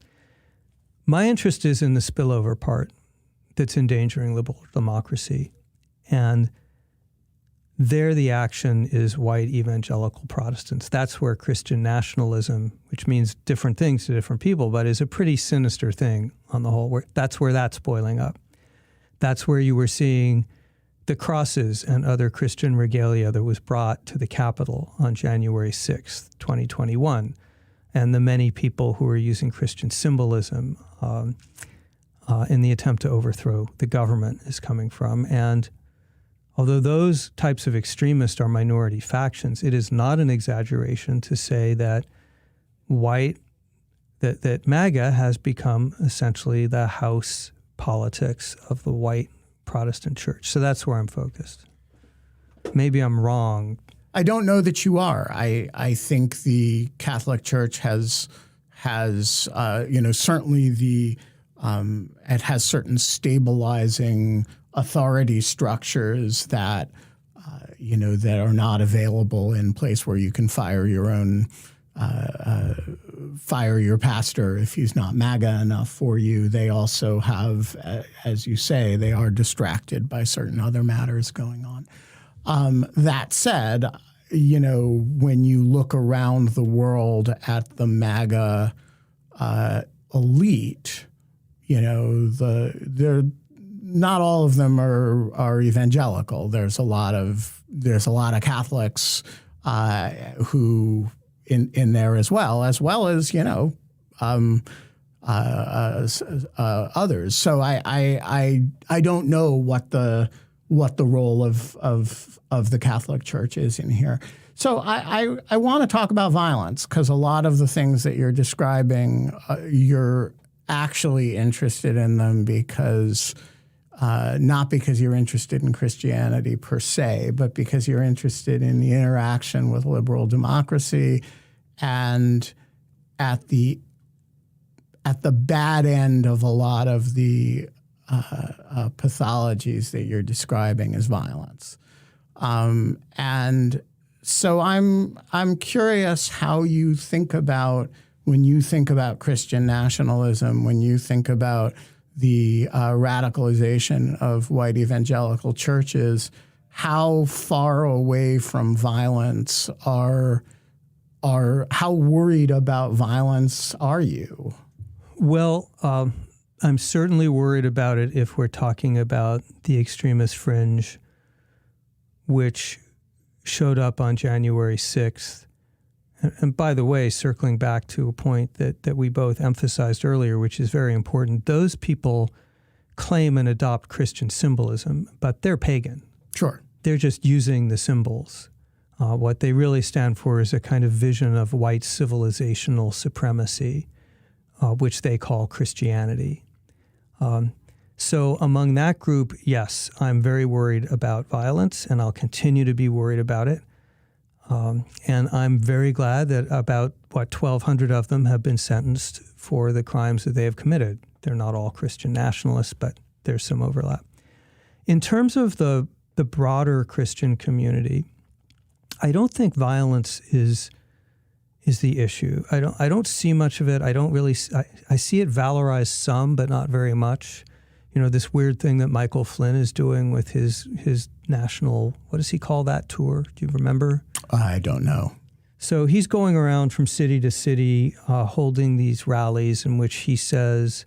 My interest is in the spillover part that's endangering liberal democracy. And there the action is white evangelical Protestants. That's where Christian nationalism, which means different things to different people, but is a pretty sinister thing on the whole. That's where that's boiling up. That's where you were seeing the crosses and other Christian regalia that was brought to the Capitol on January 6th, 2021, and the many people who were using Christian symbolism in the attempt to overthrow the government is coming from. And although those types of extremists are minority factions, it is not an exaggeration to say that that MAGA has become essentially the house politics of the white Protestant church. So that's where I'm focused. Maybe I'm wrong. I don't know that you are. I think the Catholic Church has certainly it has certain stabilizing authority structures that that are not available in place where you can fire your pastor if he's not MAGA enough for you. They also have, as you say, they are distracted by certain other matters going on. That said, when you look around the at the MAGA elite, they're not all of them are evangelical. There's a lot of Catholics who in there as well as others. So I don't know what the role of the Catholic Church is in here. So I want to talk about violence because a lot of the things that you're describing, you're actually interested in them because not because you're interested in Christianity per se, but because you're interested in the interaction with liberal democracy and at the bad end of a lot of the pathologies that you're describing as violence. And so I'm curious how you think about, when you think about Christian nationalism, when you think about the radicalization of white evangelical churches, how far away from violence how worried about violence are you? Well, I'm certainly worried about it if we're talking about the extremist fringe, which showed up on January 6th. And by the way, circling back to a point that we both emphasized earlier, which is very important, those people claim and adopt Christian symbolism, but they're pagan. Sure. They're just using the symbols. What they really stand for is a kind of vision of white civilizational supremacy, which they call Christianity. So among that group, yes, I'm very worried about violence, and I'll continue to be worried about it. And I'm very glad that about, 1,200 of them have been sentenced for the crimes that they have committed. They're not all Christian nationalists, but there's some overlap. In terms of the broader Christian community, I don't think violence is the issue. I don't see much of it. I see it valorized some, but not very much. This weird thing that Michael Flynn is doing with his national, what does he call that tour? Do you remember? I don't know. So he's going around from city to city, holding these rallies in which he says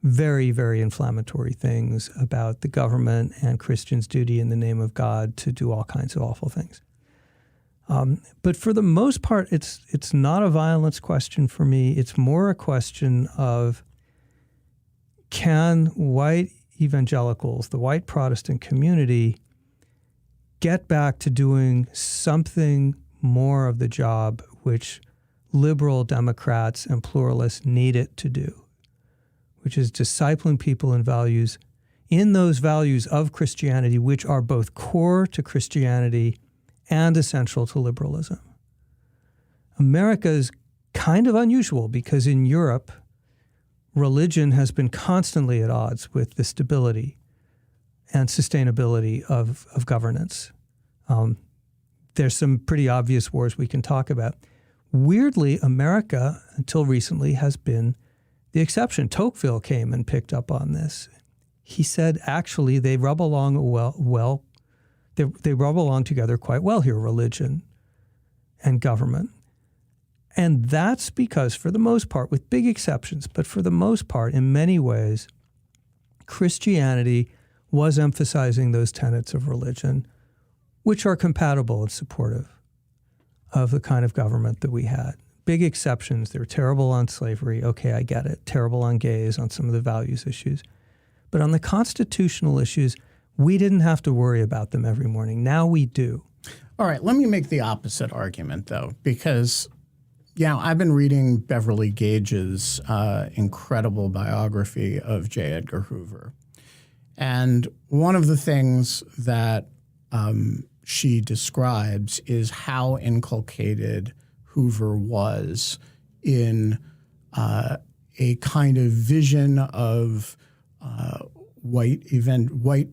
very, very inflammatory things about the government and Christians' duty in the name of God to do all kinds of awful things. But for the most part, it's not a violence question for me. It's more a question of, can white evangelicals, the white Protestant community, get back to doing something more of the job which liberal Democrats and pluralists need it to do, which is discipling people in those values of Christianity, which are both core to Christianity and essential to liberalism. America is kind of unusual because in Europe, religion has been constantly at odds with the stability and sustainability of governance. There's some pretty obvious wars we can talk about. Weirdly, America, until recently, has been the exception. Tocqueville came and picked up on this. He said, actually, they rub along they rub along together quite well here, religion and government. And that's because, for the most part, with big exceptions, but for the most part, in many ways, Christianity was emphasizing those tenets of religion, which are compatible and supportive of the kind of government that we had. Big exceptions. They were terrible on slavery. Okay, I get it. Terrible on gays, on some of the values issues. But on the constitutional issues, we didn't have to worry about them every morning. Now we do. All right, let me make the opposite argument, though, because I've been reading Beverly Gage's incredible biography of J. Edgar Hoover. And one of the things that she describes is how inculcated Hoover was in a kind of vision of white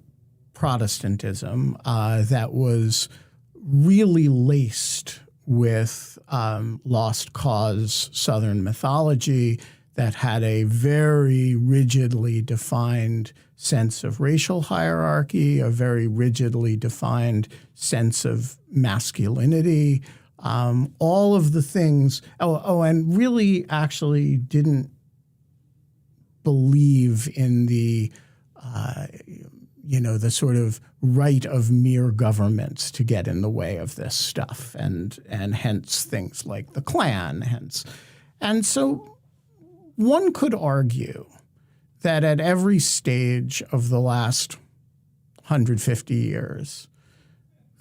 Protestantism that was really laced with lost cause Southern mythology, that had a very rigidly defined sense of racial hierarchy, a very rigidly defined sense of masculinity, all of the things. And really actually didn't believe in the the sort of right of mere governments to get in the way of this stuff, and hence things like the Klan, and so one could argue that at every stage of the last 150 years,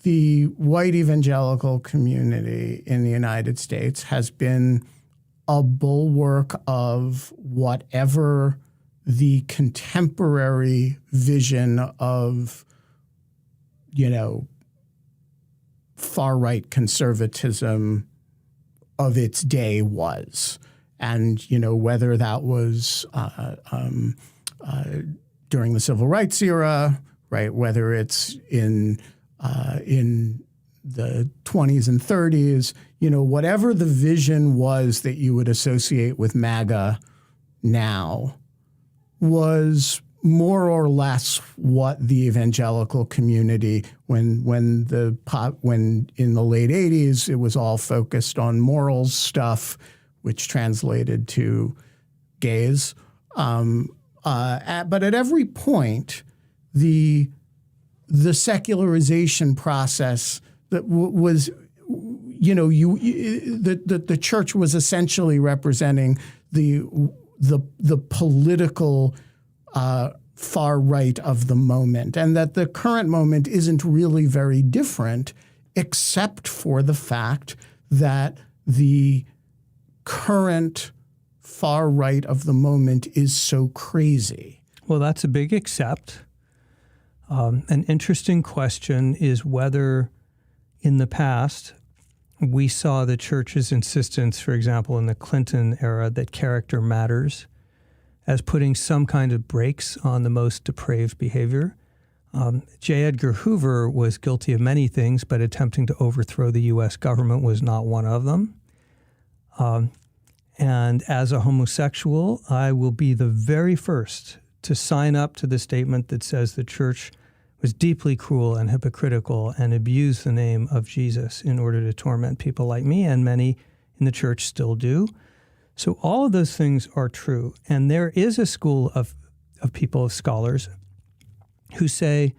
the white evangelical community in the United States has been a bulwark of whatever the contemporary vision of, far-right conservatism of its day was. And, whether that was during the Civil Rights era, right, whether it's in the 20s and 30s, whatever the vision was that you would associate with Maga now was more or less what the evangelical community, when in the late 80s, it was all focused on morals stuff, which translated to gays. But at every point, the secularization process that was, the church was essentially representing the political far right of the moment, and that the current moment isn't really very different, except for the fact that the current far right of the moment is so crazy. Well, that's a big except. An interesting question is whether in the past we saw the church's insistence, for example, in the Clinton era, that character matters, as putting some kind of brakes on the most depraved behavior. J. Edgar Hoover was guilty of many things, but attempting to overthrow the U.S. government was not one of them. And as a homosexual, I will be the very first to sign up to the statement that says the church was deeply cruel and hypocritical and abused the name of Jesus in order to torment people like me, and many in the church still do. So all of those things are true. And there is a school of people, of scholars, who say,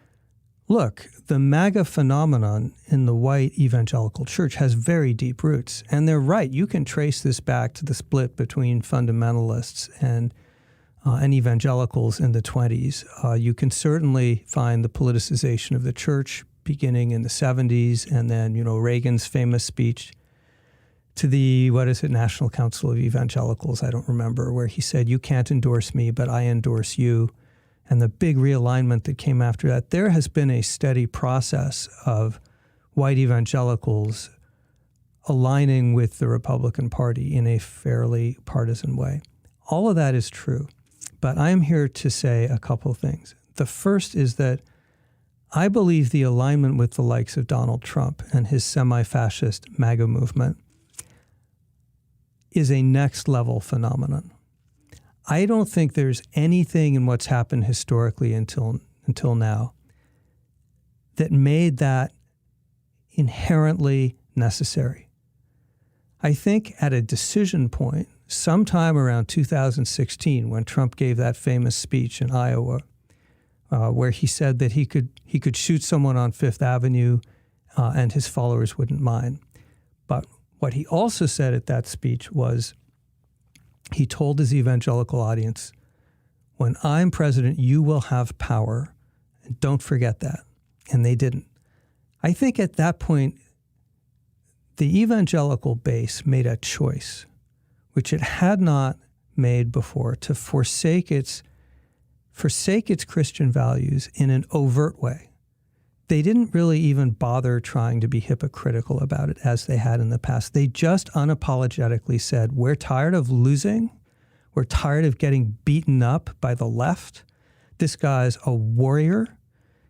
look, the MAGA phenomenon in the white evangelical church has very deep roots. And they're right. You can trace this back to the split between fundamentalists and evangelicals in the 20s. You can certainly find the politicization of the church beginning in the 70s, and then, Reagan's famous speech to the, National Council of Evangelicals, I don't remember, where he said, you can't endorse me, but I endorse you. And the big realignment that came after that. There has been a steady process of white evangelicals aligning with the Republican Party in a fairly partisan way. All of that is true. But I am here to say a couple of things. The first is that I believe the alignment with the likes of Donald Trump and his semi-fascist MAGA movement is a next-level phenomenon. I don't think there's anything in what's happened historically until now that made that inherently necessary. I think at a decision point, sometime around 2016, when Trump gave that famous speech in Iowa, where he said that he could shoot someone on Fifth Avenue and his followers wouldn't mind. But what he also said at that speech was, he told his evangelical audience, when I'm president, you will have power. And don't forget that. And they didn't. I think at that point, the evangelical base made a choice, which it had not made before, to forsake its Christian values in an overt way. They didn't really even bother trying to be hypocritical about it as they had in the past. They just unapologetically said, we're tired of losing. We're tired of getting beaten up by the left. This guy's a warrior.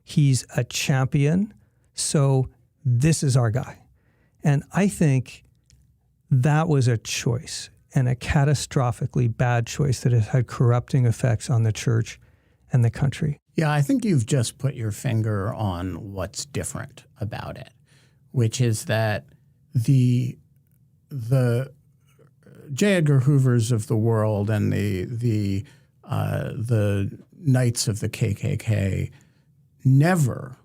He's a champion. So this is our guy. And I think that was a choice, and a catastrophically bad choice that has had corrupting effects on the church and the country. Yeah, I think you've just put your finger on what's different about it, which is that the J. Edgar Hoovers of the world and the Knights of the KKK never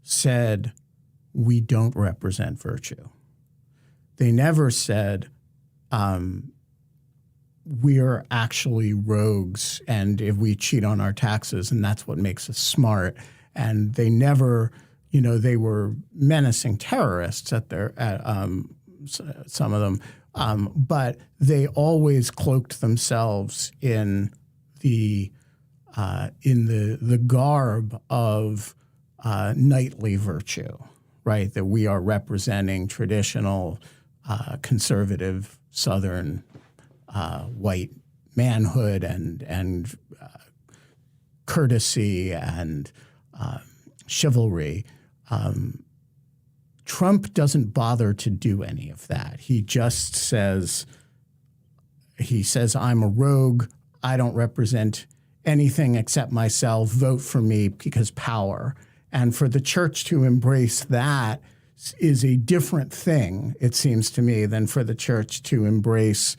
said, we don't represent virtue. They never said, we're actually rogues and if we cheat on our taxes and that's what makes us smart. And they never, they were menacing terrorists at some of them, but they always cloaked themselves in the garb of knightly virtue, right? That we are representing traditional conservative Southern white manhood and courtesy and chivalry. Trump doesn't bother to do any of that. He just says, I'm a rogue. I don't represent anything except myself. Vote for me because power. And for the church to embrace that is a different thing, it seems to me, than for the church to embrace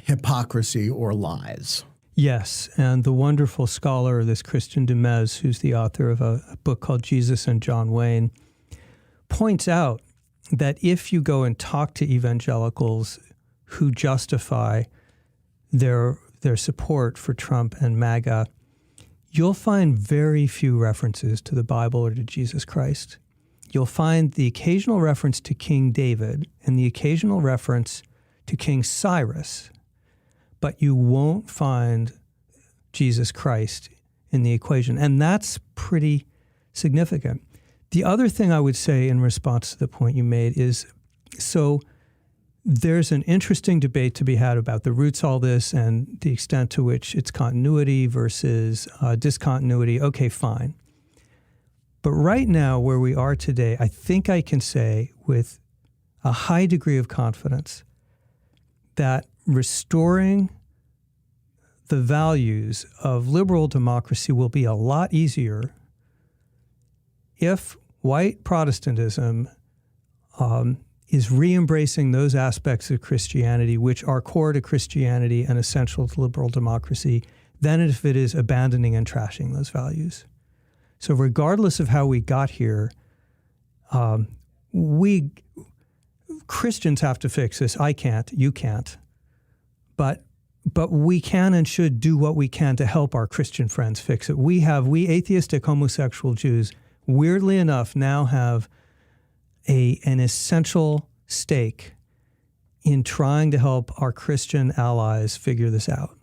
hypocrisy or lies. Yes, and the wonderful scholar, this Christian Demez, who's the author of a book called Jesus and John Wayne, points out that if you go and talk to evangelicals who justify their support for Trump and MAGA, you'll find very few references to the Bible or to Jesus Christ. You'll find the occasional reference to King David and the occasional reference to King Cyrus, but you won't find Jesus Christ in the equation. And that's pretty significant. The other thing I would say in response to the point you made is, so there's an interesting debate to be had about the roots of all this and the extent to which it's continuity versus discontinuity. Okay, fine. But right now, where we are today, I think I can say with a high degree of confidence that restoring the values of liberal democracy will be a lot easier if white Protestantism is re-embracing those aspects of Christianity which are core to Christianity and essential to liberal democracy than if it is abandoning and trashing those values. So regardless of how we got here, we Christians have to fix this. I can't, you can't. But we can and should do what we can to help our Christian friends fix it. We atheistic homosexual Jews, weirdly enough, now have an essential stake in trying to help our Christian allies figure this out.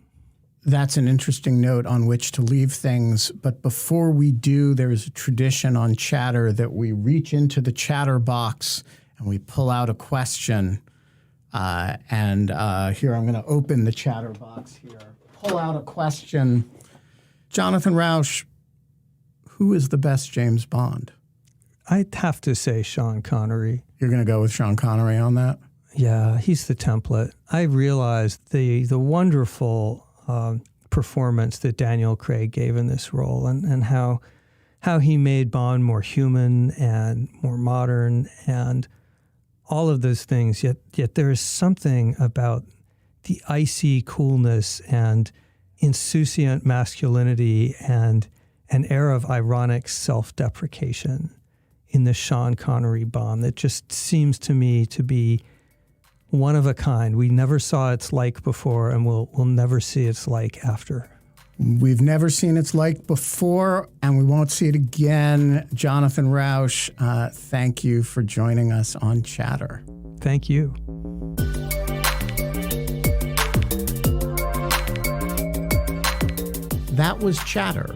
That's an interesting note on which to leave things. But before we do, there is a tradition on Chatter that we reach into the chatter box and we pull out a question. Here, I'm going to open the chatter box here, pull out a question. Jonathan Rauch, who is the best James Bond? I'd have to say Sean Connery. You're going to go with Sean Connery on that? Yeah, he's the template. I realized the wonderful performance that Daniel Craig gave in this role, and how he made Bond more human and more modern and all of those things. Yet there is something about the icy coolness and insouciant masculinity and an air of ironic self-deprecation in the Sean Connery Bond that just seems to me to be one of a kind. We never saw its like before, and we'll never see its like after. We've never seen its like before, and we won't see it again. Jonathan Rauch, thank you for joining us on Chatter. Thank you. That was Chatter,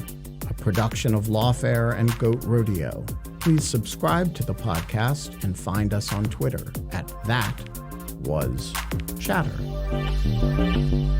a production of Lawfare and Goat Rodeo. Please subscribe to the podcast and find us on Twitter at @ThatWasChatter.